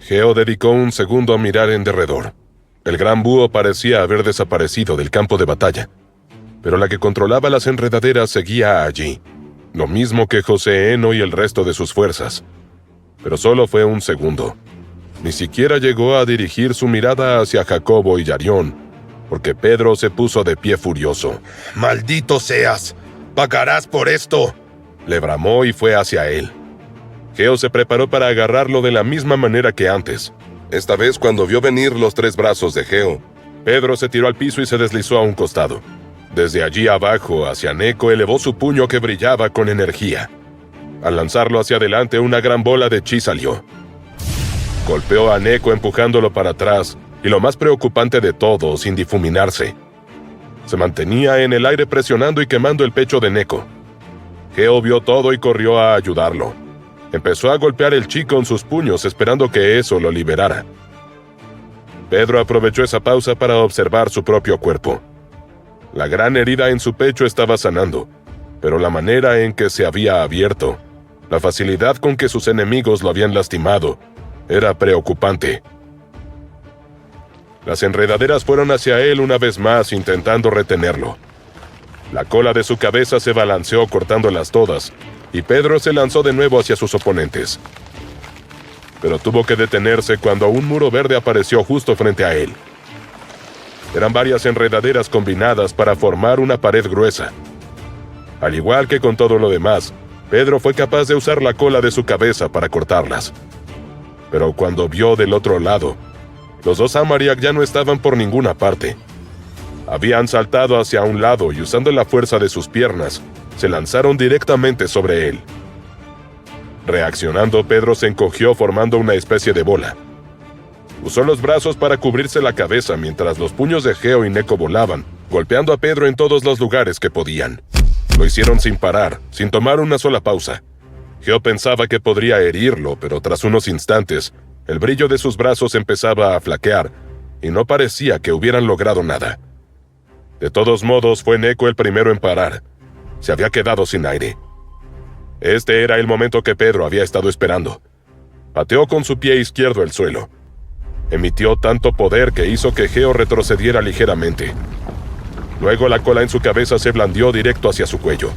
Geo dedicó un segundo a mirar en derredor. El gran búho parecía haber desaparecido del campo de batalla, pero la que controlaba las enredaderas seguía allí, lo mismo que José Eno y el resto de sus fuerzas. Pero solo fue un segundo. Ni siquiera llegó a dirigir su mirada hacia Jacobo y Yarión, porque Pedro se puso de pie furioso. ¡Maldito seas! ¡Pagarás por esto!, le bramó y fue hacia él. Geo se preparó para agarrarlo de la misma manera que antes. Esta vez, cuando vio venir los 3 brazos de Geo, Pedro se tiró al piso y se deslizó a un costado. Desde allí abajo, hacia Neco, elevó su puño que brillaba con energía. Al lanzarlo hacia adelante, una gran bola de chi salió. Golpeó a Neco empujándolo para atrás, y lo más preocupante de todo, sin difuminarse. Se mantenía en el aire presionando y quemando el pecho de Neco. Geo vio todo y corrió a ayudarlo. Empezó a golpear el chi con sus puños, esperando que eso lo liberara. Pedro aprovechó esa pausa para observar su propio cuerpo. La gran herida en su pecho estaba sanando, pero la manera en que se había abierto, la facilidad con que sus enemigos lo habían lastimado, era preocupante. Las enredaderas fueron hacia él una vez más, intentando retenerlo. La cola de su cabeza se balanceó cortándolas todas, y Pedro se lanzó de nuevo hacia sus oponentes. Pero tuvo que detenerse cuando un muro verde apareció justo frente a él. Eran varias enredaderas combinadas para formar una pared gruesa. Al igual que con todo lo demás, Pedro fue capaz de usar la cola de su cabeza para cortarlas. Pero cuando vio del otro lado, los 2 Amariak ya no estaban por ninguna parte. Habían saltado hacia un lado y usando la fuerza de sus piernas, se lanzaron directamente sobre él. Reaccionando, Pedro se encogió formando una especie de bola. Usó los brazos para cubrirse la cabeza mientras los puños de Geo y Neco volaban, golpeando a Pedro en todos los lugares que podían. Lo hicieron sin parar, sin tomar una sola pausa. Geo pensaba que podría herirlo, pero tras unos instantes, el brillo de sus brazos empezaba a flaquear, y no parecía que hubieran logrado nada. De todos modos, fue Neco el primero en parar. Se había quedado sin aire. Este era el momento que Pedro había estado esperando. Pateó con su pie izquierdo el suelo. Emitió tanto poder que hizo que Geo retrocediera ligeramente. Luego la cola en su cabeza se blandió directo hacia su cuello.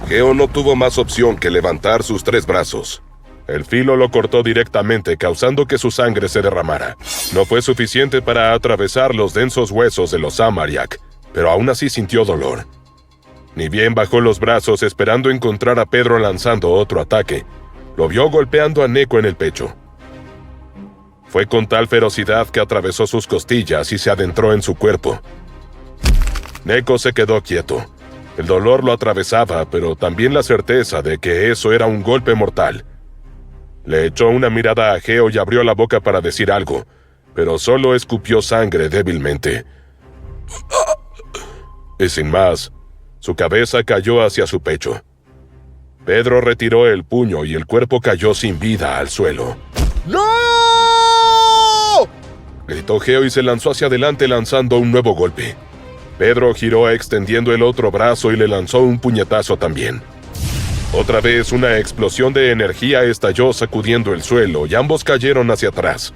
Geo no tuvo más opción que levantar sus 3 brazos. El filo lo cortó directamente, causando que su sangre se derramara. No fue suficiente para atravesar los densos huesos de los Amariak, pero aún así sintió dolor. Ni bien bajó los brazos esperando encontrar a Pedro lanzando otro ataque, lo vio golpeando a Neco en el pecho. Fue con tal ferocidad que atravesó sus costillas y se adentró en su cuerpo. Neco se quedó quieto. El dolor lo atravesaba, pero también la certeza de que eso era un golpe mortal. Le echó una mirada a Geo y abrió la boca para decir algo, pero solo escupió sangre débilmente. Y sin más, su cabeza cayó hacia su pecho. Pedro retiró el puño y el cuerpo cayó sin vida al suelo. ¡No! Gritó Geo y se lanzó hacia adelante lanzando un nuevo golpe. Pedro giró extendiendo el otro brazo y le lanzó un puñetazo también. Otra vez una explosión de energía estalló sacudiendo el suelo y ambos cayeron hacia atrás.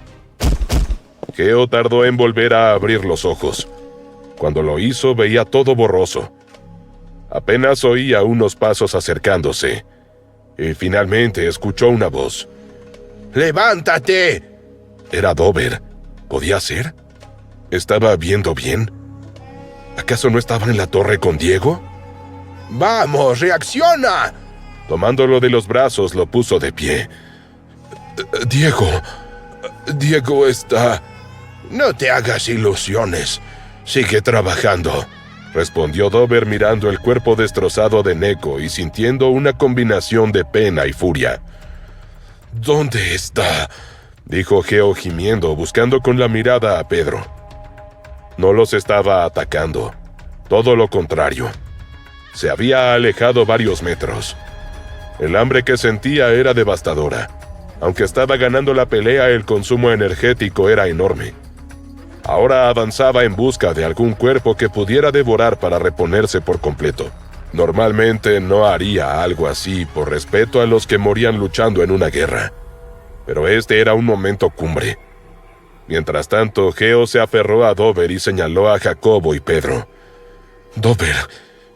Geo tardó en volver a abrir los ojos. Cuando lo hizo veía todo borroso. Apenas oía unos pasos acercándose, y finalmente escuchó una voz. ¡Levántate! Era Dober. ¿Podía ser? ¿Estaba viendo bien? ¿Acaso no estaba en la torre con Diego? ¡Vamos, reacciona! Tomándolo de los brazos, lo puso de pie. Diego está... No te hagas ilusiones. Sigue trabajando, respondió Dober mirando el cuerpo destrozado de Neco y sintiendo una combinación de pena y furia. ¿Dónde está? Dijo Geo gimiendo, buscando con la mirada a Pedro. No los estaba atacando. Todo lo contrario. Se había alejado varios metros. El hambre que sentía era devastadora. Aunque estaba ganando la pelea, el consumo energético era enorme. Ahora avanzaba en busca de algún cuerpo que pudiera devorar para reponerse por completo. Normalmente no haría algo así por respeto a los que morían luchando en una guerra. Pero este era un momento cumbre. Mientras tanto, Geo se aferró a Dover y señaló a Jacobo y Pedro. «Dover,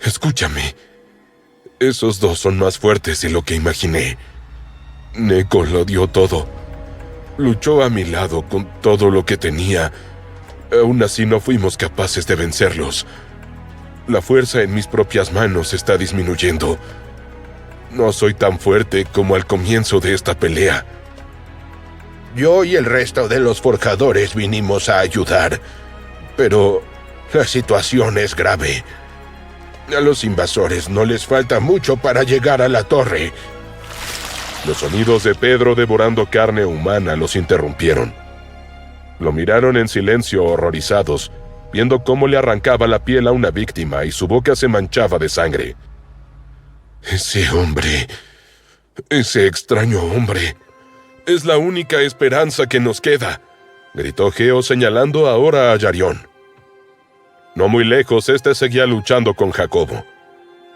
escúchame. Esos dos son más fuertes de lo que imaginé. Neco lo dio todo. Luchó a mi lado con todo lo que tenía. Aún así no fuimos capaces de vencerlos. La fuerza en mis propias manos está disminuyendo. No soy tan fuerte como al comienzo de esta pelea». Yo y el resto de los forjadores vinimos a ayudar, pero la situación es grave. A los invasores no les falta mucho para llegar a la torre. Los sonidos de Pedro devorando carne humana los interrumpieron. Lo miraron en silencio, horrorizados, viendo cómo le arrancaba la piel a una víctima y su boca se manchaba de sangre. «Ese hombre, ese extraño hombre, es la única esperanza que nos queda», gritó Geo señalando ahora a Yarión. No muy lejos, este seguía luchando con Jacobo.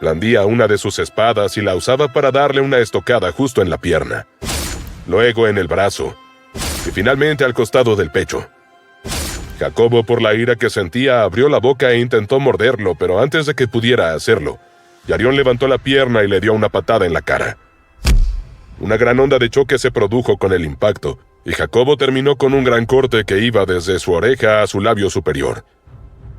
Blandía una de sus espadas y la usaba para darle una estocada justo en la pierna, luego en el brazo y finalmente al costado del pecho. Jacobo, por la ira que sentía, abrió la boca e intentó morderlo, pero antes de que pudiera hacerlo, Yarión levantó la pierna y le dio una patada en la cara. Una gran onda de choque se produjo con el impacto, y Jacobo terminó con un gran corte que iba desde su oreja a su labio superior.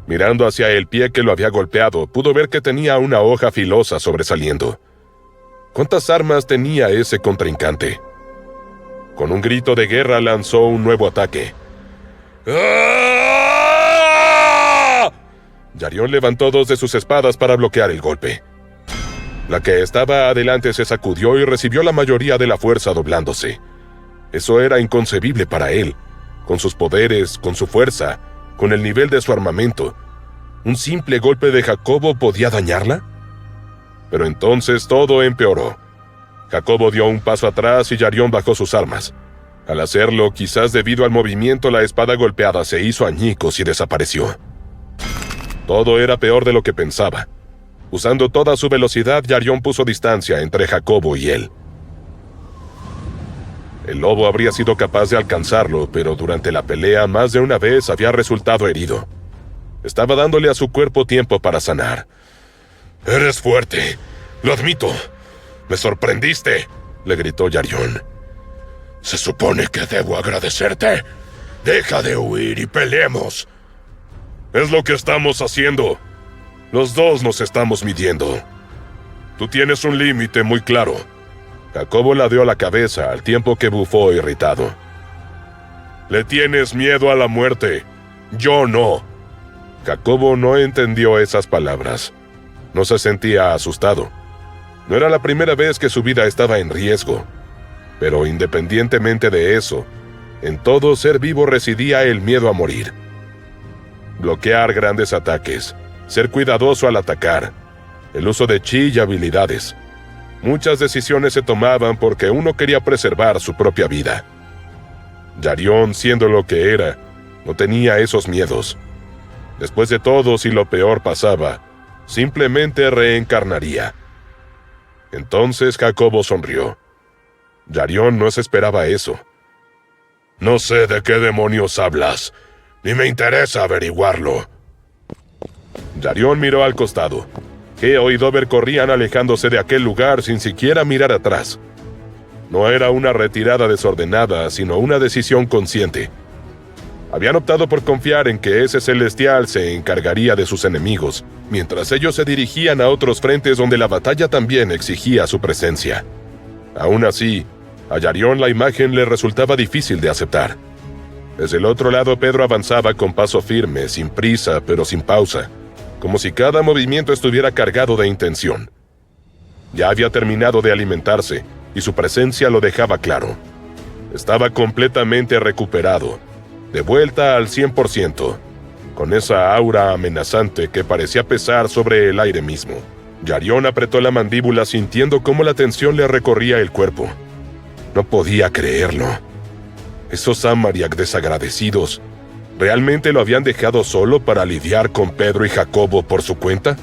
Mirando hacia el pie que lo había golpeado, pudo ver que tenía una hoja filosa sobresaliendo. ¿Cuántas armas tenía ese contrincante? Con un grito de guerra lanzó un nuevo ataque. ¡Ah! Yarión levantó dos de sus espadas para bloquear el golpe. La que estaba adelante se sacudió y recibió la mayoría de la fuerza doblándose. Eso era inconcebible para él. Con sus poderes, con su fuerza, con el nivel de su armamento, ¿un simple golpe de Jacobo podía dañarla? Pero entonces todo empeoró. Jacobo dio un paso atrás y Yarión bajó sus armas. Al hacerlo, quizás debido al movimiento, la espada golpeada se hizo añicos y desapareció. Todo era peor de lo que pensaba. Usando toda su velocidad, Yarión puso distancia entre Jacobo y él. El lobo habría sido capaz de alcanzarlo, pero durante la pelea más de una vez había resultado herido. Estaba dándole a su cuerpo tiempo para sanar. «Eres fuerte, lo admito. Me sorprendiste», le gritó Yarión. «Se supone que debo agradecerte. Deja de huir y peleemos». «Es lo que estamos haciendo. Los dos nos estamos midiendo. Tú tienes un límite muy claro». Jacobo ladeó la cabeza al tiempo que bufó irritado. «Le tienes miedo a la muerte. Yo no». Jacobo no entendió esas palabras. No se sentía asustado. No era la primera vez que su vida estaba en riesgo. Pero independientemente de eso, en todo ser vivo residía el miedo a morir. Bloquear grandes ataques, ser cuidadoso al atacar, el uso de chi y habilidades. Muchas decisiones se tomaban porque uno quería preservar su propia vida. Yarión, siendo lo que era, no tenía esos miedos. Después de todo, si lo peor pasaba, simplemente reencarnaría. Entonces Jacobo sonrió. Yarión no se esperaba eso. «No sé de qué demonios hablas, ni me interesa averiguarlo». Yarión miró al costado. Geo y Dover corrían alejándose de aquel lugar sin siquiera mirar atrás. No era una retirada desordenada, sino una decisión consciente. Habían optado por confiar en que ese celestial se encargaría de sus enemigos, mientras ellos se dirigían a otros frentes donde la batalla también exigía su presencia. Aún así, a Yarión la imagen le resultaba difícil de aceptar. Desde el otro lado, Pedro avanzaba con paso firme, sin prisa, pero sin pausa, como si cada movimiento estuviera cargado de intención. Ya había terminado de alimentarse, y su presencia lo dejaba claro. Estaba completamente recuperado, de vuelta al 100%, con esa aura amenazante que parecía pesar sobre el aire mismo. Yarión apretó la mandíbula sintiendo cómo la tensión le recorría el cuerpo. No podía creerlo. Esos Amariak desagradecidos, ¿realmente lo habían dejado solo para lidiar con Pedro y Jacobo por su cuenta?